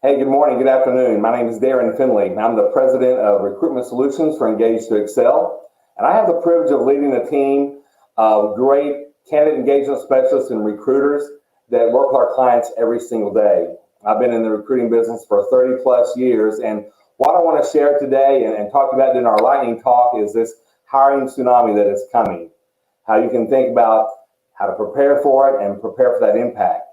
Hey, good morning, good afternoon. My name is Darren Findley. I'm the president of Recruitment Solutions for Engage to Excel. And I have the privilege of leading a team of great candidate engagement specialists and recruiters that work with our clients every single day. I've been in the recruiting business for 30 plus years. And what I want to share today and talk about in our lightning talk is this hiring tsunami that is coming. How you can think about how to prepare for it and prepare for that impact.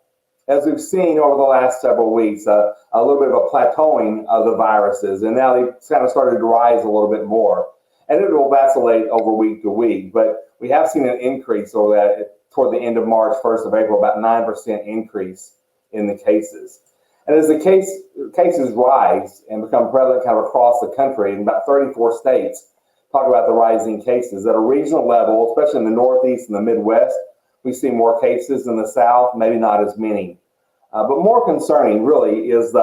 As we've seen over the last several weeks, a little bit of a plateauing of the viruses, and now they've kind of started to rise a little bit more. And it will vacillate over week to week, but we have seen an increase over that toward the end of March, 1st of April, about 9% increase in the cases. And as the cases rise and become prevalent kind of across the country, in about 34 states, talk about the rising cases. At a regional level, especially in the Northeast and the Midwest, we see more cases. In the South, maybe not as many. But more concerning, really, is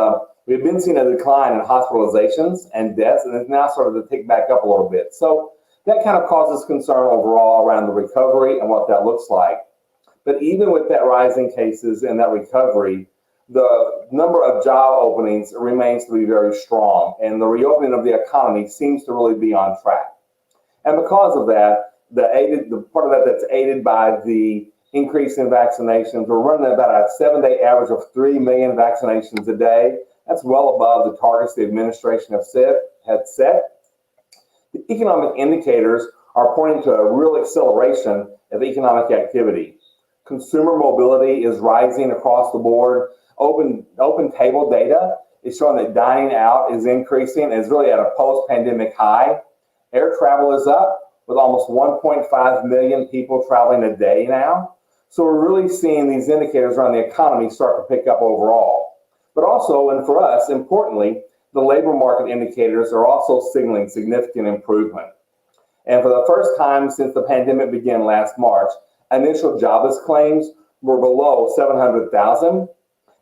we've been seeing a decline in hospitalizations and deaths, and it's now started to tick back up a little bit. So that kind of causes concern overall around the recovery and what that looks like. But even with that rise in cases and that recovery, the number of job openings remains to be very strong, and the reopening of the economy seems to really be on track. And because of that, the part of that that's aided by the increase in vaccinations, we're running about a 7-day average of 3 million vaccinations a day. That's well above the targets the administration had set. The economic indicators are pointing to a real acceleration of economic activity. Consumer mobility is rising across the board. Open table data is showing that dining out is increasing and is really at a post-pandemic high. Air travel is up, with almost 1.5 million people traveling a day now. So we're really seeing these indicators around the economy start to pick up overall. But also, and for us, importantly, the labor market indicators are also signaling significant improvement. And for the first time since the pandemic began last March, initial jobless claims were below 700,000.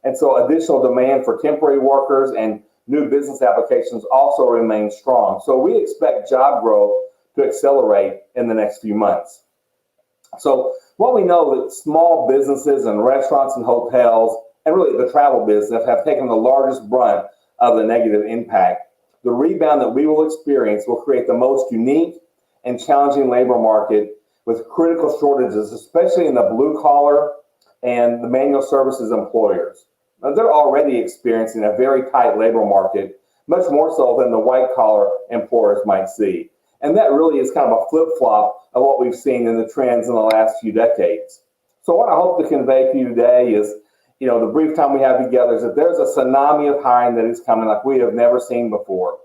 And so additional demand for temporary workers and new business applications also remain strong. So we expect job growth to accelerate in the next few months. So what we know that small businesses and restaurants and hotels, and really the travel business, have taken the largest brunt of the negative impact. The rebound that we will experience will create the most unique and challenging labor market with critical shortages, especially in the blue collar and the manual services employers. Now, they're already experiencing a very tight labor market, much more so than the white collar employers might see. And that really is kind of a flip-flop of what we've seen in the trends in the last few decades. So what I hope to convey to you today is, the brief time we have together, is that there's a tsunami of hiring that is coming like we have never seen before.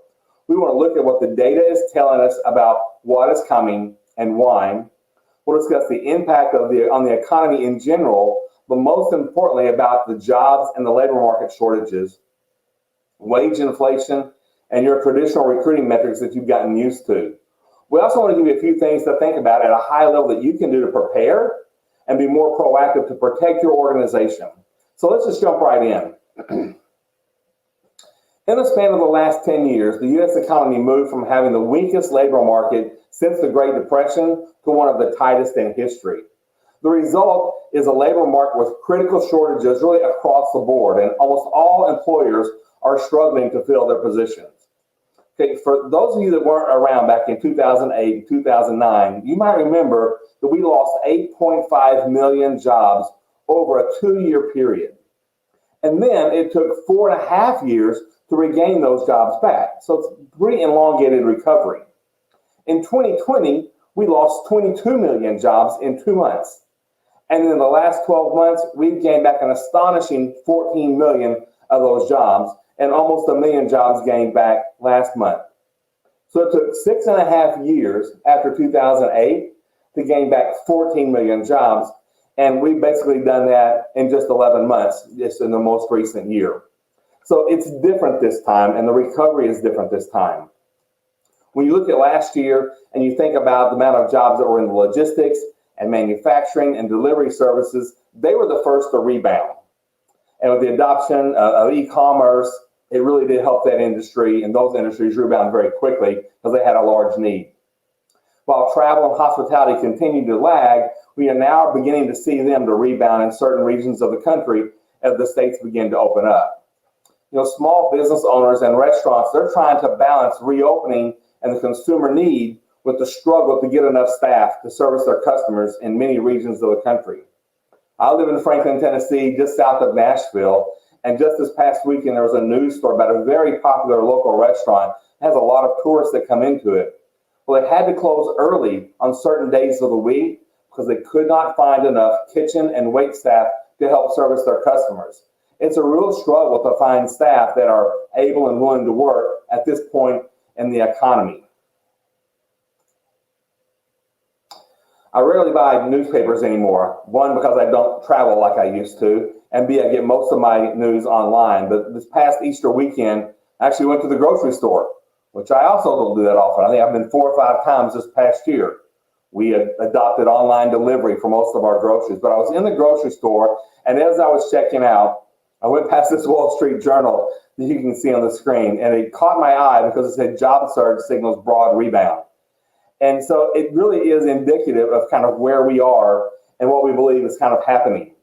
We want to look at what the data is telling us about what is coming and why. We'll discuss the impact on the economy in general, but most importantly about the jobs and the labor market shortages, wage inflation, and your traditional recruiting metrics that you've gotten used to. We also want to give you a few things to think about at a high level that you can do to prepare and be more proactive to protect your organization. So let's just jump right in. In the span of the last 10 years, the U.S. economy moved from having the weakest labor market since the Great Depression to one of the tightest in history. The result is a labor market with critical shortages really across the board, and almost all employers are struggling to fill their positions. Okay, for those of you that weren't around back in 2008 and 2009, you might remember that we lost 8.5 million jobs over a 2-year period. And then it took 4.5 years to regain those jobs back. So it's a pretty elongated recovery. In 2020, we lost 22 million jobs in 2 months. And in the last 12 months, we've gained back an astonishing 14 million of those jobs, and almost 1 million jobs gained back last month. So it took 6.5 years after 2008 to gain back 14 million jobs, and we've basically done that in just 11 months, just in the most recent year. So it's different this time, and the recovery is different this time. When you look at last year and you think about the amount of jobs that were in the logistics and manufacturing and delivery services, they were the first to rebound. And with the adoption of e-commerce, it really did help that industry, and those industries rebound very quickly because they had a large need. While travel and hospitality continue to lag, we are now beginning to see them to rebound in certain regions of the country as the states begin to open up. Small business owners and restaurants, they're trying to balance reopening and the consumer need with the struggle to get enough staff to service their customers in many regions of the country. I live in Franklin, Tennessee, just south of Nashville, and just this past weekend there was a news story about a very popular local restaurant. It has a lot of tourists that come into it. Well, they had to close early on certain days of the week because they could not find enough kitchen and wait staff to help service their customers. It's a real struggle to find staff that are able and willing to work at this point in the economy. I rarely buy newspapers anymore. One, because I don't travel like I used to, and B, I get most of my news online. But this past Easter weekend, I actually went to the grocery store, which I also don't do that often. I think I've been 4 or 5 times this past year. We had adopted online delivery for most of our groceries. But I was in the grocery store, and as I was checking out, I went past this Wall Street Journal that you can see on the screen, and it caught my eye because it said job surge signals broad rebound. And so it really is indicative of kind of where we are and what we believe is kind of happening.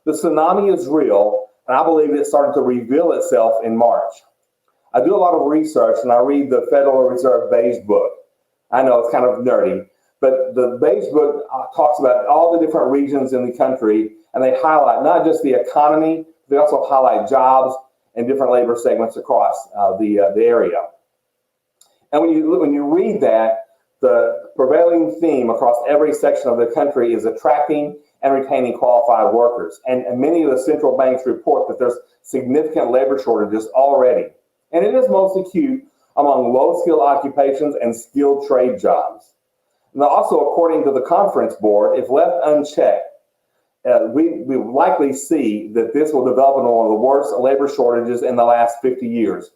The tsunami is real, and I believe it started to reveal itself in March. I do a lot of research, and I read the Federal Reserve Beige Book. I know it's kind of nerdy, but the Beige Book talks about all the different regions in the country, and they highlight not just the economy, they also highlight jobs and different labor segments across the area. And when you read that, the prevailing theme across every section of the country is attracting and retaining qualified workers. And many of the central banks report that there's significant labor shortages already. And it is most acute among low-skilled occupations and skilled trade jobs. Now, also, according to the Conference Board, if left unchecked, we will likely see that this will develop into one of the worst labor shortages in the last 50 years,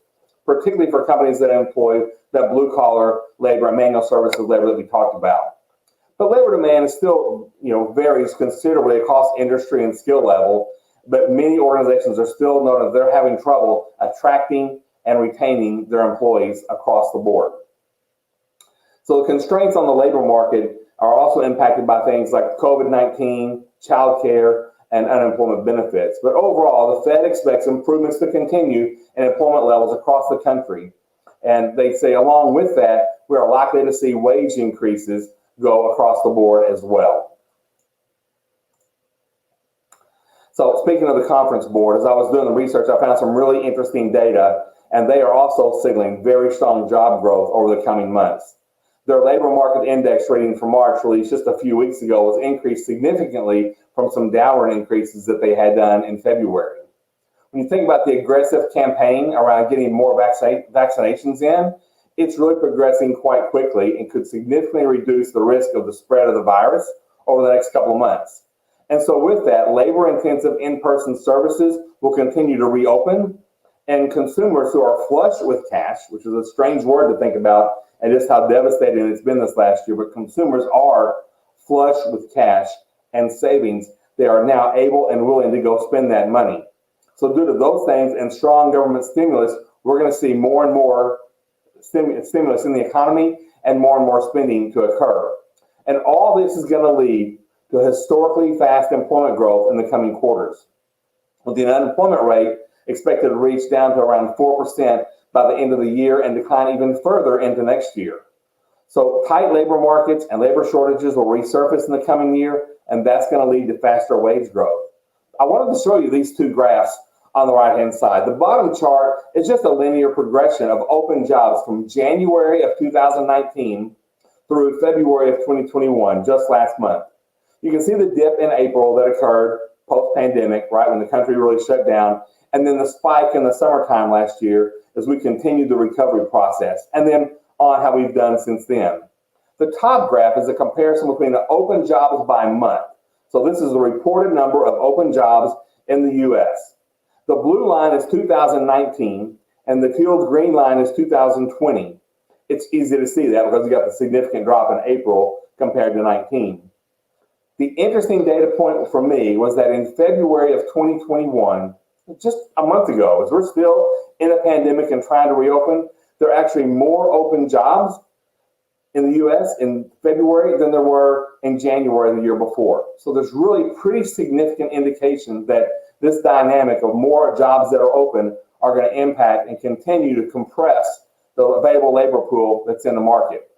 particularly for companies that employ that blue-collar labor and manual services labor that we talked about. But labor demand is still, varies considerably across industry and skill level, but many organizations are still known that they're having trouble attracting and retaining their employees across the board. So the constraints on the labor market are also impacted by things like COVID-19, childcare, and unemployment benefits. But overall, the Fed expects improvements to continue in employment levels across the country. And they say along with that, we are likely to see wage increases go across the board as well. So speaking of the Conference Board, as I was doing the research, I found some really interesting data, and they are also signaling very strong job growth over the coming months. Their labor market index rating for March, released just a few weeks ago, was increased significantly from some downward increases that they had done in February. When you think about the aggressive campaign around getting more vaccinations in, it's really progressing quite quickly and could significantly reduce the risk of the spread of the virus over the next couple of months. And so with that, labor-intensive in-person services will continue to reopen, and consumers who are flush with cash, which is a strange word to think about and just how devastating it's been this last year, but consumers are flush with cash and savings. They are now able and willing to go spend that money. So due to those things and strong government stimulus, we're going to see more and more stimulus in the economy and more spending to occur. And all this is going to lead to historically fast employment growth in the coming quarters, with the unemployment rate expected to reach down to around 4% by the end of the year and decline even further into next year. So tight labor markets and labor shortages will resurface in the coming year, and that's going to lead to faster wage growth. I wanted to show you these two graphs on the right-hand side. The bottom chart is just a linear progression of open jobs from January of 2019 through February of 2021, just last month. You can see the dip in April that occurred post-pandemic, right, when the country really shut down, and then the spike in the summertime last year as we continued the recovery process, and then on how we've done since then. The top graph is a comparison between the open jobs by month. So this is the reported number of open jobs in the U.S. The blue line is 2019, and the teal green line is 2020. It's easy to see that because you got the significant drop in April compared to 19. The interesting data point for me was that in February of 2021, just a month ago, as we're still in a pandemic and trying to reopen, there are actually more open jobs in the U.S. in February than there were in January the year before. So there's really pretty significant indication that this dynamic of more jobs that are open are going to impact and continue to compress the available labor pool that's in the market.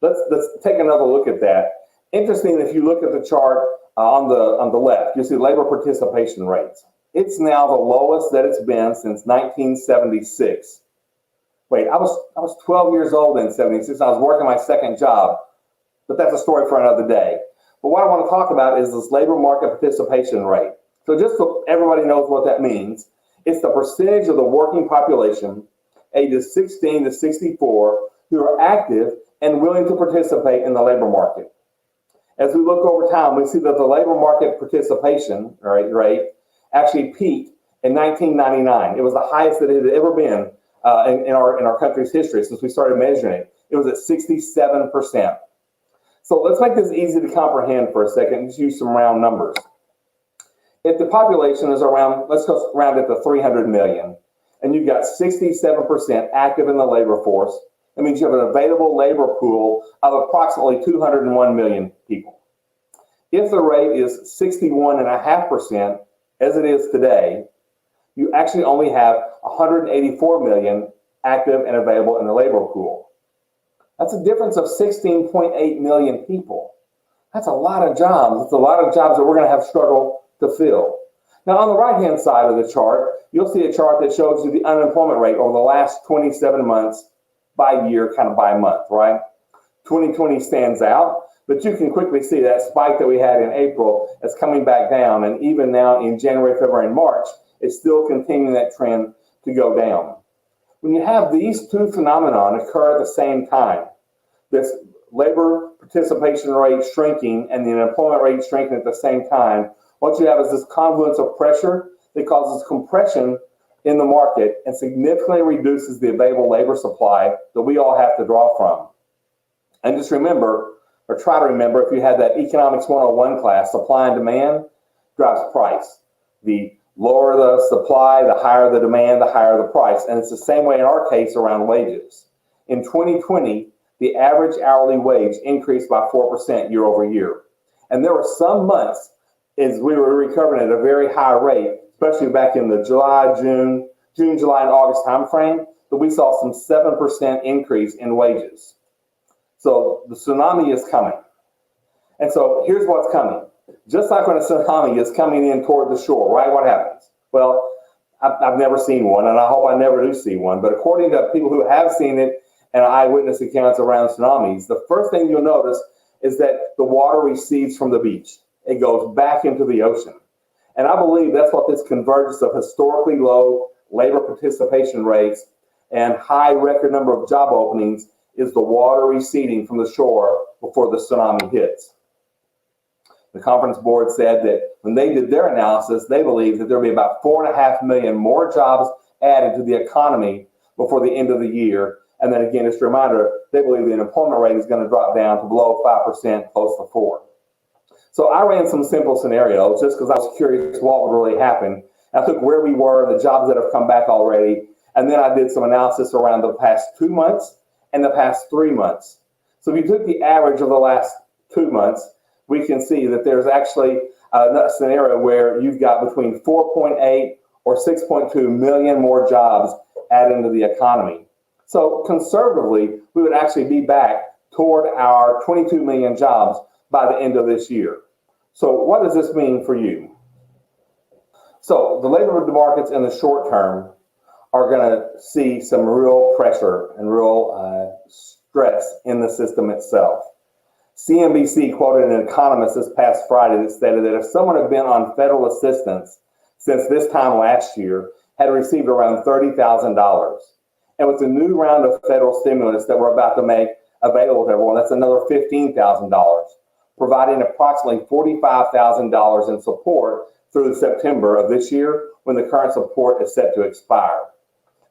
Let's take another look at that. Interesting, if you look at the chart on the left, you see labor participation rates. It's now the lowest that it's been since 1976. Wait, I was 12 years old in 76. I was working my second job, but that's a story for another day. But what I want to talk about is this labor market participation rate. So just so everybody knows what that means, it's the percentage of the working population ages 16 to 64 who are active and willing to participate in the labor market. As we look over time, we see that the labor market participation rate actually peaked in 1999. It was the highest that it had ever been in our country's history since we started measuring it. It was at 67%. So let's make this easy to comprehend for a second and just use some round numbers. If the population is around, let's go round it to 300 million, and you've got 67% active in the labor force, that means you have an available labor pool of approximately 201 million people. If the rate is 61.5%, as it is today, you actually only have 184 million active and available in the labor pool. That's a difference of 16.8 million people. That's a lot of jobs. It's a lot of jobs that we're going to have struggle to fill. Now, on the right-hand side of the chart, you'll see a chart that shows you the unemployment rate over the last 27 months by year, kind of by month, right? 2020 stands out, but you can quickly see that spike that we had in April is coming back down, and even now in January, February, and March, it's still continuing that trend to go down. When you have these two phenomena occur at the same time, this labor participation rate shrinking and the unemployment rate shrinking at the same time, what you have is this confluence of pressure that causes compression in the market and significantly reduces the available labor supply that we all have to draw from. And just remember, or try to remember, if you had that Economics 101 class, supply and demand drives price. The lower the supply, the higher the demand, the higher the price. And it's the same way in our case around wages. In 2020, the average hourly wage increased by 4% year over year. And there were some months as we were recovering at a very high rate, especially back in the June, July, and August timeframe, that we saw some 7% increase in wages. So the tsunami is coming. And so here's what's coming. Just like when a tsunami is coming in toward the shore, right? What happens? Well, I've never seen one, and I hope I never do see one. But according to people who have seen it and eyewitness accounts around tsunamis, the first thing you'll notice is that the water recedes from the beach. It goes back into the ocean. And I believe that's what this convergence of historically low labor participation rates and high record number of job openings is the water receding from the shore before the tsunami hits. The conference board said that when they did their analysis, they believed that there'll be about 4.5 million more jobs added to the economy before the end of the year. And then again, just a reminder, they believe the unemployment rate is going to drop down to below 5%, close to 4%. So I ran some simple scenarios just because I was curious what would really happen. I took where we were, the jobs that have come back already, and then I did some analysis around the past 2 months and the past 3 months. So if you took the average of the last 2 months, we can see that there's actually a scenario where you've got between 4.8 or 6.2 million more jobs added into the economy. So conservatively, we would actually be back toward our 22 million jobs by the end of this year. So what does this mean for you? So the labor markets in the short term are going to see some real pressure and real stress in the system itself. CNBC quoted an economist this past Friday that stated that if someone had been on federal assistance since this time last year, had received around $30,000. And with the new round of federal stimulus that we're about to make available to everyone, that's another $15,000, providing approximately $45,000 in support through September of this year when the current support is set to expire.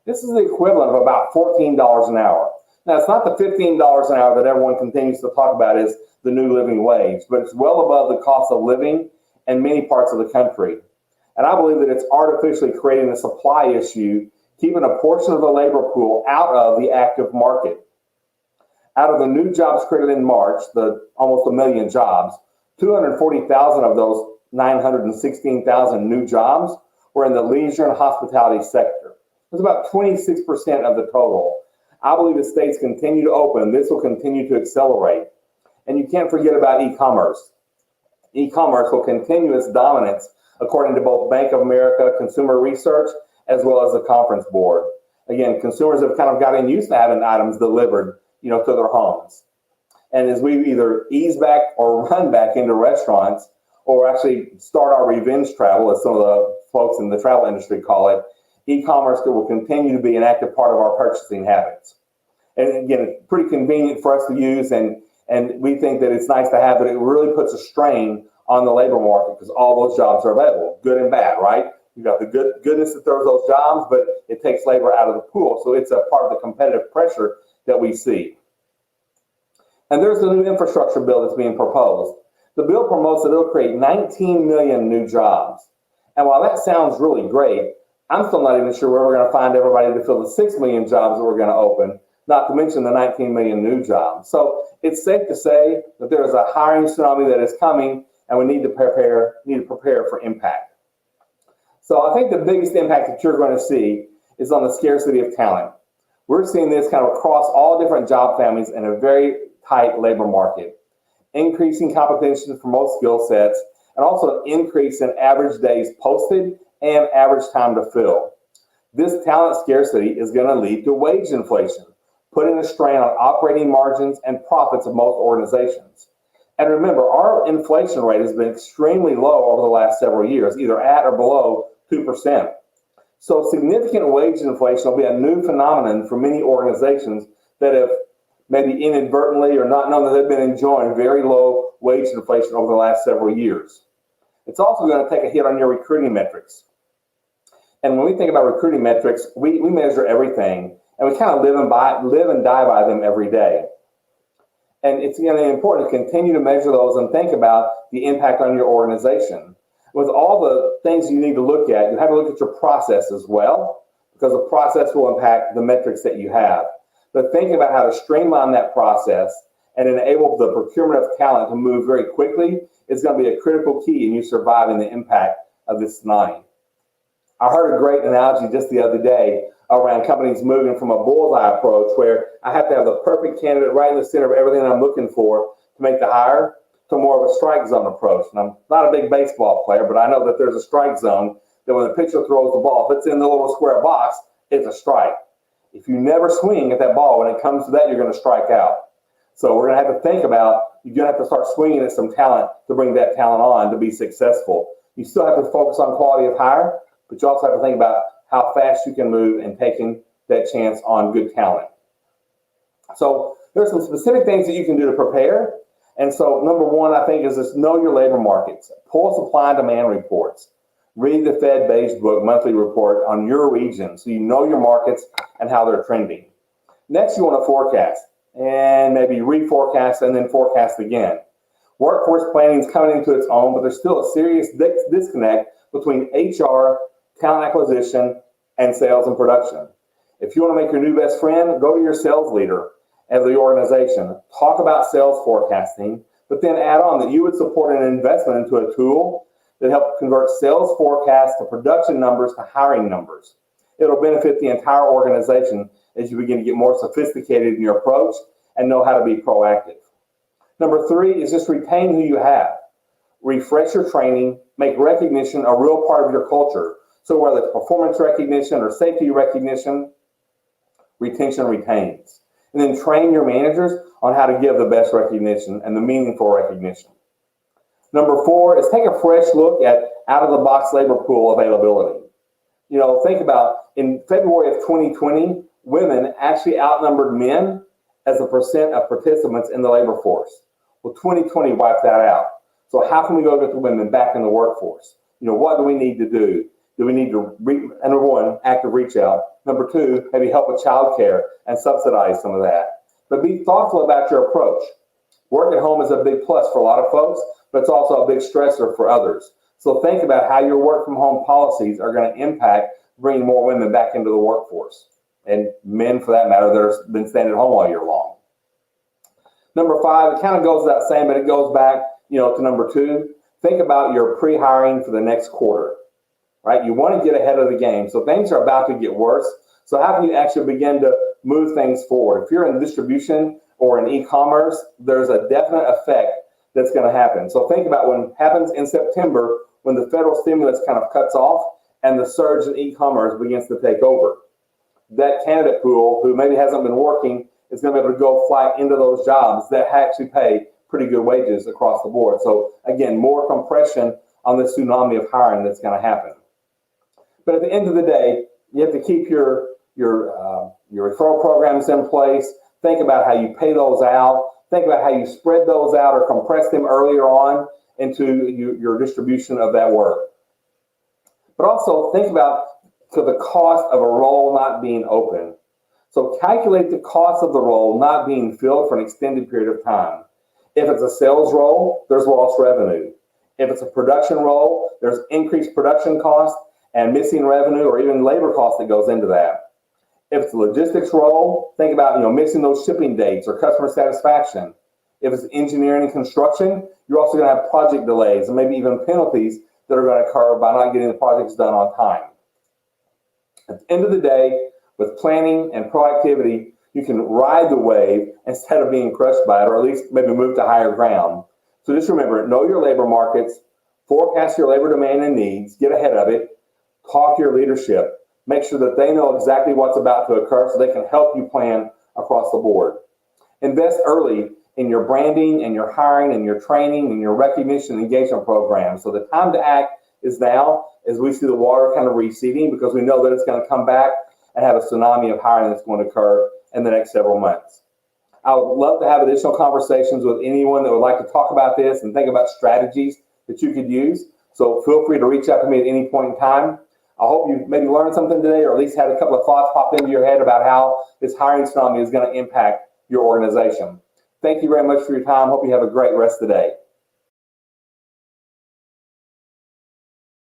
This is the equivalent of about $14 an hour. Now, it's not the $15 an hour that everyone continues to talk about as the new living wage, but it's well above the cost of living in many parts of the country. And I believe that it's artificially creating a supply issue, keeping a portion of the labor pool out of the active market. Out of the new jobs created in March, the almost 1 million jobs, 240,000 of those 916,000 new jobs were in the leisure and hospitality sector. It was about 26% of the total. I believe as states continue to open, this will continue to accelerate. And you can't forget about e-commerce. E-commerce will continue its dominance according to both Bank of America Consumer Research as well as the Conference Board. Again, consumers have kind of gotten used to having items delivered, to their homes. And as we either ease back or run back into restaurants or actually start our revenge travel, as some of the folks in the travel industry call it, e-commerce will continue to be an active part of our purchasing habits. And again, it's pretty convenient for us to use, and we think that it's nice to have, but it really puts a strain on the labor market because all those jobs are available, good and bad, right? You've got the goodness that there's those jobs, but it takes labor out of the pool. So it's a part of the competitive pressure that we see. And there's the new infrastructure bill that's being proposed. The bill promotes that it'll create 19 million new jobs. And while that sounds really great, I'm still not even sure where we're going to find everybody to fill the 6 million jobs that we're going to open, not to mention the 19 million new jobs. So it's safe to say that there's a hiring tsunami that is coming, and we need to prepare for impact. So I think the biggest impact that you're going to see is on the scarcity of talent. We're seeing this kind of across all different job families in a very tight labor market, increasing competition for most skill sets, and also an increase in average days posted and average time to fill. This talent scarcity is going to lead to wage inflation, putting a strain on operating margins and profits of most organizations. And remember, our inflation rate has been extremely low over the last several years, either at or below 2%. So significant wage inflation will be a new phenomenon for many organizations that have maybe inadvertently or not known that they've been enjoying very low wage inflation over the last several years. It's also going to take a hit on your recruiting metrics. And when we think about recruiting metrics, we measure everything, and we kind of live and die by them every day. And it's going to be important to continue to measure those and think about the impact on your organization. With all the things you need to look at, you have to look at your process as well, because the process will impact the metrics that you have. But thinking about how to streamline that process and enable the procurement of talent to move very quickly is going to be a critical key in you surviving the impact of this tsunami. I heard a great analogy just the other day around companies moving from a bullseye approach where I have to have the perfect candidate right in the center of everything I'm looking for to make the hire, to more of a strike zone approach. And I'm not a big baseball player, but I know that there's a strike zone that when the pitcher throws the ball, if it's in the little square box, it's a strike. If you never swing at that ball, when it comes to that, you're going to strike out. So we're going to have to think about, you're going to have to start swinging at some talent to bring that talent on to be successful. You still have to focus on quality of hire, but you also have to think about how fast you can move and taking that chance on good talent. So there's some specific things that you can do to prepare. And so number one, I think, is just know your labor markets. Pull supply and demand reports. Read the Fed Beige Book monthly report on your region so you know your markets and how they're trending. Next, you want to forecast and maybe reforecast and then forecast again. Workforce planning is coming into its own, but there's still a serious disconnect between HR, talent acquisition, and sales and production. If you want to make your new best friend, go to your sales leader of the organization. Talk about sales forecasting, but then add on that you would support an investment into a tool that helps convert sales forecasts to production numbers to hiring numbers. It'll benefit the entire organization as you begin to get more sophisticated in your approach and know how to be proactive. Number three is just retain who you have. Refresh your training, make recognition a real part of your culture. So whether it's performance recognition or safety recognition, retention retains. And then train your managers on how to give the best recognition and the meaningful recognition. Number four is take a fresh look at out-of-the-box labor pool availability. Think about in February of 2020, women actually outnumbered men as a percent of participants in the labor force. Well, 2020 wiped that out. So how can we go get the women back in the workforce? What do we need to do? Do we need to, number one, active reach out. Number two, maybe help with childcare and subsidize some of that. But be thoughtful about your approach. Work at home is a big plus for a lot of folks, but it's also a big stressor for others. So think about how your work from home policies are going to impact bringing more women back into the workforce, and men for that matter that have been staying at home all year long. Number five, it kind of goes without saying, but it goes back, to number two. Think about your pre-hiring for the next quarter. right? You want to get ahead of the game. So things are about to get worse. So how can you actually begin to move things forward? If you're in distribution or in e-commerce, there's a definite effect that's going to happen. So think about what happens in September when the federal stimulus kind of cuts off and the surge in e-commerce begins to take over. That candidate pool who maybe hasn't been working is going to be able to go fly into those jobs that actually pay pretty good wages across the board. So again, more compression on this tsunami of hiring that's going to happen. But at the end of the day, you have to keep your referral programs in place. Think about how you pay those out. Think about how you spread those out or compress them earlier on into your distribution of that work. But also think about the cost of a role not being open. So calculate the cost of the role not being filled for an extended period of time. If it's a sales role, there's lost revenue. If it's a production role, there's increased production cost and missing revenue or even labor cost that goes into that. If it's a logistics role, think about missing those shipping dates or customer satisfaction. If it's engineering and construction, you're also going to have project delays and maybe even penalties that are going to occur by not getting the projects done on time. At the end of the day, with planning and proactivity, you can ride the wave instead of being crushed by it, or at least maybe move to higher ground. So just remember, know your labor markets, forecast your labor demand and needs, get ahead of it, talk to your leadership, make sure that they know exactly what's about to occur so they can help you plan across the board. Invest early in your branding and your hiring and your training and your recognition and engagement programs. So the time to act is now, as we see the water kind of receding, because we know that it's going to come back and have a tsunami of hiring that's going to occur in the next several months. I would love to have additional conversations with anyone that would like to talk about this and think about strategies that you could use. So feel free to reach out to me at any point in time. I hope you maybe learned something today, or at least had a couple of thoughts pop into your head about how this hiring tsunami is going to impact your organization. Thank you very much for your time. Hope you have a great rest of the day.